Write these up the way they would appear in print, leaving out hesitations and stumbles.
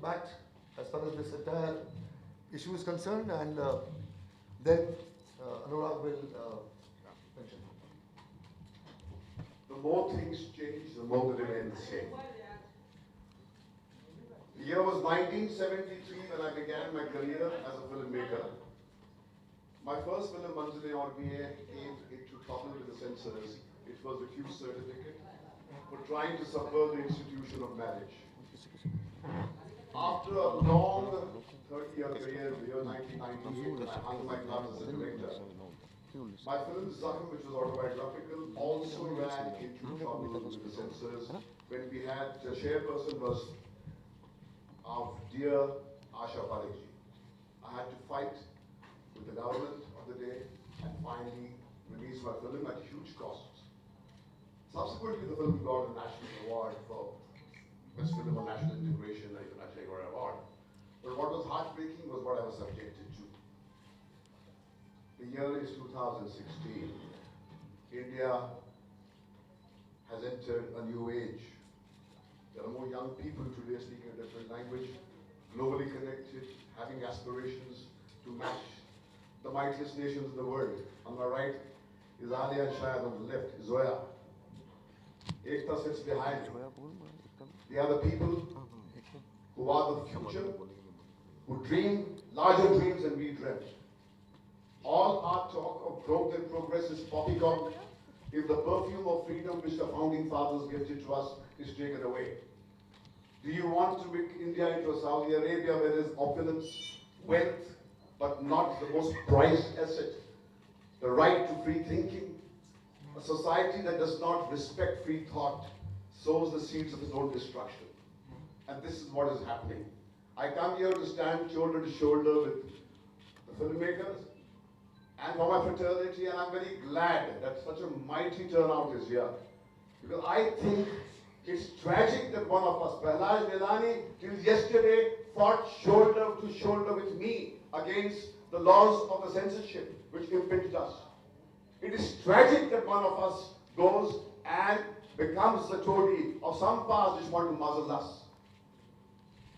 backed as far as this entire issue is concerned, and then Anurag will mention. The more things change, the more they remain the same. The year was 1973 when I began my career as a filmmaker. My first film, Manzile Orbiye, came into trouble with the censors. It was the Q certificate for trying to subvert the institution of marriage. After a long 30-year career, the year 1998, when I hung my gloves as a director, my film Zakhm, which was autobiographical, also ran into trouble with the censors when we had the chairperson was our dear Asha Parekh. I had to fight with the government of the day and finally release my film at huge costs. Subsequently, the film got a national award for Best Film on National Integration and International Award. But what was heartbreaking was what I was subjected to. The year is 2016. India has entered a new age. There are more young people today speaking a different language, globally connected, having aspirations to match the mightiest nations in the world. On my right is Alia and Shahid, on the left is Zoya. Ekta sits behind me. They are the people who are the future, who dream larger dreams than we dreamt. All our talk of growth and progress is poppycock if the perfume of freedom which the founding fathers gifted to us is taken away. Do you want to make India into a Saudi Arabia where there is opulence, wealth, but not the most prized asset, the right to free thinking? A society that does not respect free thought sows the seeds of its own destruction. And this is what is happening. I come here to stand shoulder to shoulder with the filmmakers and for my fraternity, and I'm very glad that such a mighty turnout is here. Because I think it's tragic that one of us, Prahlad Nilani, till yesterday fought shoulder to shoulder with me against the laws of the censorship which impinged us. It is tragic that one of us goes and becomes the toady of some powers which want to muzzle us.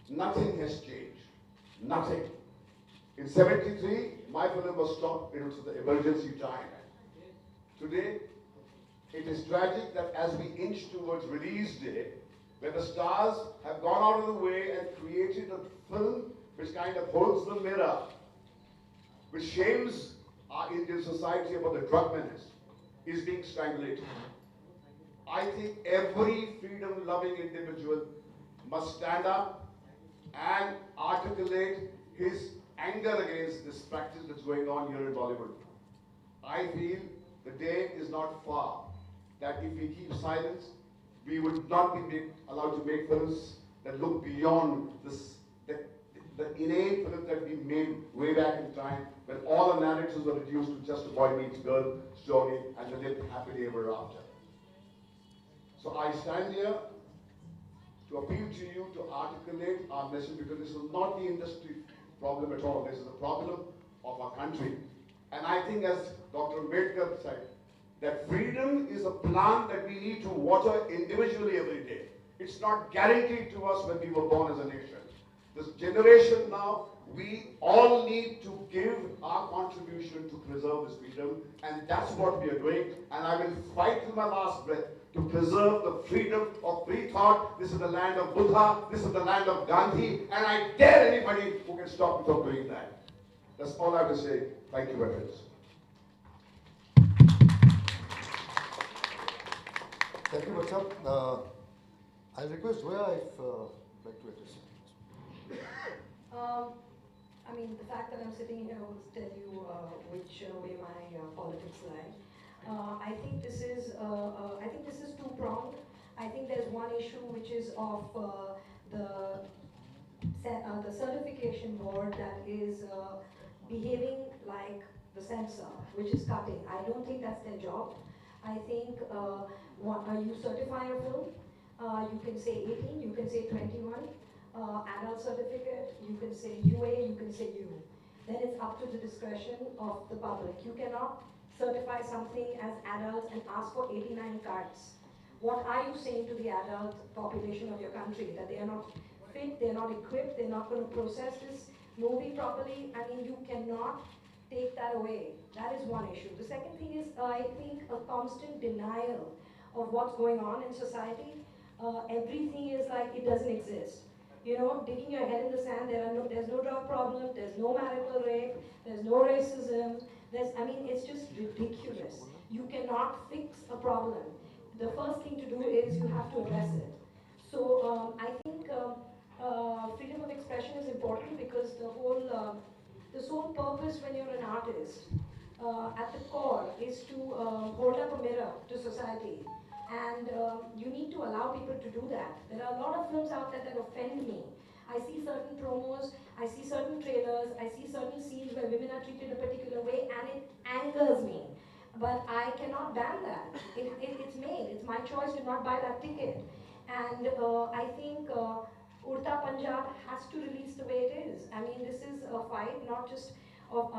Nothing has changed. Nothing. In 73, my film was stopped. It was the emergency time. Today, it is tragic that as we inch towards release day, where the stars have gone out of the way and created a film which kind of holds the mirror, which shames our Indian society about the drug menace, is being strangulated. I think every freedom-loving individual must stand up and articulate his anger against this practice that's going on here in Bollywood. I feel the day is not far that if we keep silence, we would not be allowed to make films that look beyond this, the innate films that we made way back in time, when all the narratives were reduced to just a boy meets girl story and they lived happily ever after. So I stand here to appeal to you to articulate our message, because this is not the industry problem at all. This is a problem of our country. And I think, as Dr. Ambedkar said, that freedom is a plant that we need to water individually every day. It's not guaranteed to us when we were born as a nation. This generation now, we all need to give our contribution to preserve this freedom, and that's what we are doing. And I will fight till my last breath to preserve the freedom of free thought. This is the land of Buddha, this is the land of Gandhi, and I dare anybody who can stop me from doing that. That's all I have to say. Thank you very much. Thank you, Vatsap. I'll request Zoya if like to address. I mean, the fact that I'm sitting here will tell you which way my politics lie. I think this is two-pronged. I think there's one issue which is of the certification board that is behaving like the censor, which is cutting. I don't think that's their job. I think you certify a film, you can say 18, you can say 21, adult certificate, you can say UA, you can say U. Then it's up to the discretion of the public. You cannot certify something as adult and ask for 89 cards. What are you saying to the adult population of your country? That they are not fit, they're not equipped, they're not going to process this movie properly. I mean, you cannot take that away. That is one issue. The second thing is, I think, a constant denial of what's going on in society. Everything is like it doesn't exist. You know, digging your head in the sand, there's no drug problem, there's no marital rape, there's no racism, I mean, it's just ridiculous. You cannot fix a problem. The first thing to do is you have to address it. So I think freedom of expression is important because the sole purpose when you're an artist at the core is to hold up a mirror to society. And you need to allow people to do that. There are a lot of films out there that offend me. I see certain promos, I see certain trailers, I see certain scenes where women are treated a particular way and it angers me. But I cannot ban that. It's made. It's my choice to not buy that ticket. And I think UDTA Punjab has to release the way it is. I mean, this is a fight not just of